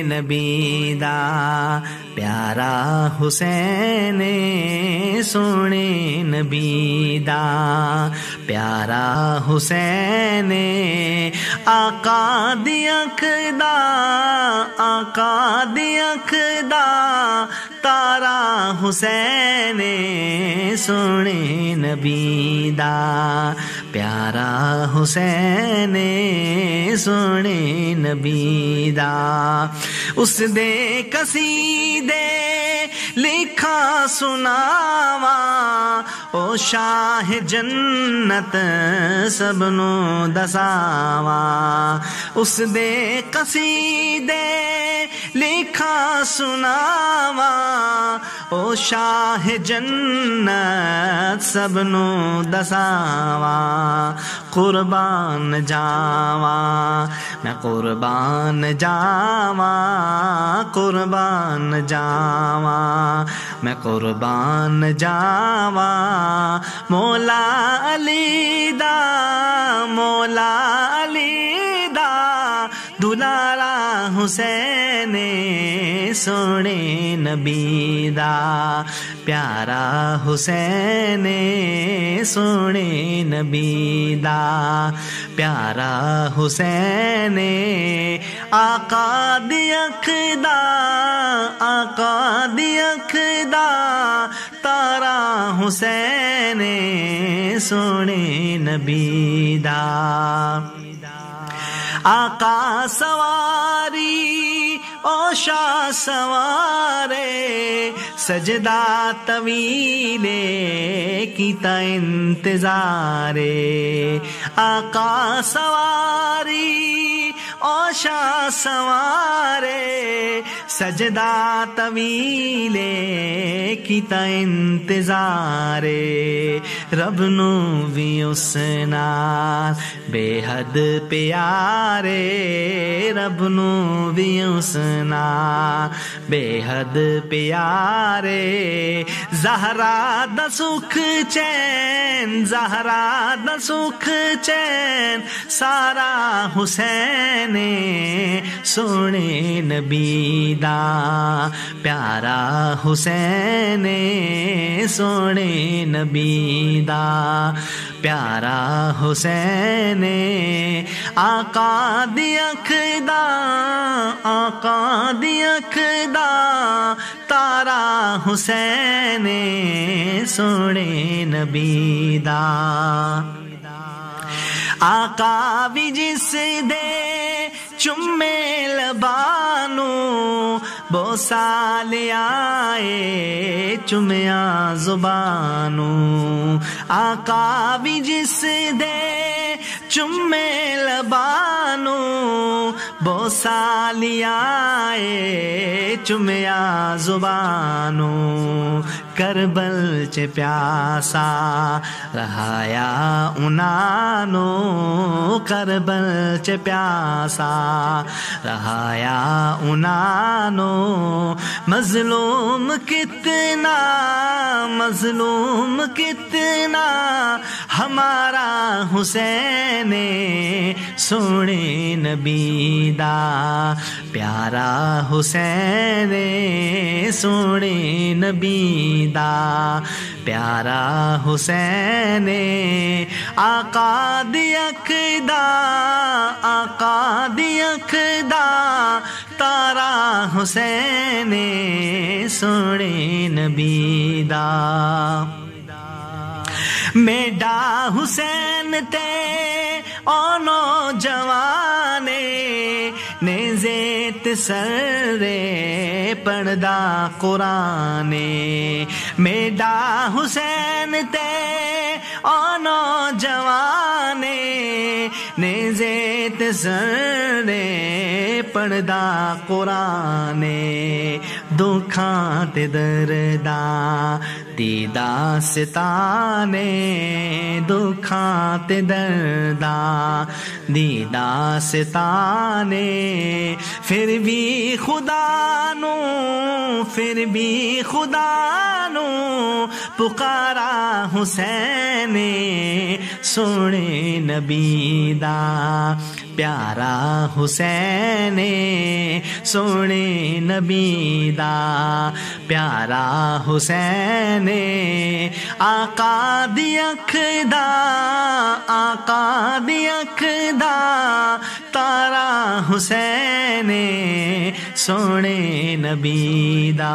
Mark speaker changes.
Speaker 1: نبی دا پیارا حسین سونے نبی دا پیارا حسین آقا دی اکھ دا آقا دی اکھ دا تارا حسین سونے نبی دا پیارا حسین سونے نبی دا اس دے قصیدے لکھا سناواں او شاہ جنت سب نو دساواں اس دے قصیدے لکھا سناواں او شاہ جنت سب نو دساواں قربان جاواں میں قربان جاواں قربان جاواں میں قربان جاواں مولا علی دا مولا علی دا دلارا حسین سونے نبی دا پیارا حسین سونے نبی دا پیارا حسین آقا دی اکھ دا آقا دی اکھ دا تارا حسین سونے نبی دا آقا سواری او شاہ سوارے سجدہ طویل کیتا انتظارے آقا سواری او شاہ سوارے سجدہ طویل کیتا انتظارے رب نو بھی اس نال بے حد پیارے رب نو بھی اس نال بے حد پیارے زہرا دا سکھ چین زہرا دا سکھ چین سارا حسین سونے نبی دا پیارا حسین سونے نبی دا پیارا حسین آقا دی اکھ دا آقا دی اکھ دا تارا حسین سونے نبی دا آقا بھی جس دے چمے لبانو بوسا لے آئے چمیاں زبانو آقا بھی جس دے چمے لبانو بوسا لے آئے چمیاں زبانو کربل چ پیاسا رہایا انانو کربل چ پیاسا رہایا انانو مظلوم کتنا مظلوم کتنا ہمارا حسین سونے نبی دا پیارا حسین سونے نبی دا پیارا حسین آقا دی اکھ دا آقا دی اکھ دا تارا حسین سونے نبی دا میڈا حسین تے او نوجوانے نیزیت سر پڑھدا قرآن میڈا حسین تے او نوجوانے نیزیت سر پڑھدا قرآن دکھاں تے درداں دی داستانے دکھاں تے درداں دی داستانے پھر بھی خدا نو پھر بھی خدا نو پکارا حسین سونے نبی دا پیارا حسین سونے نبی دا پیارا حسین آقا دی اکھ دا آقا دی اکھ دا تارا حسین سونے نبی دا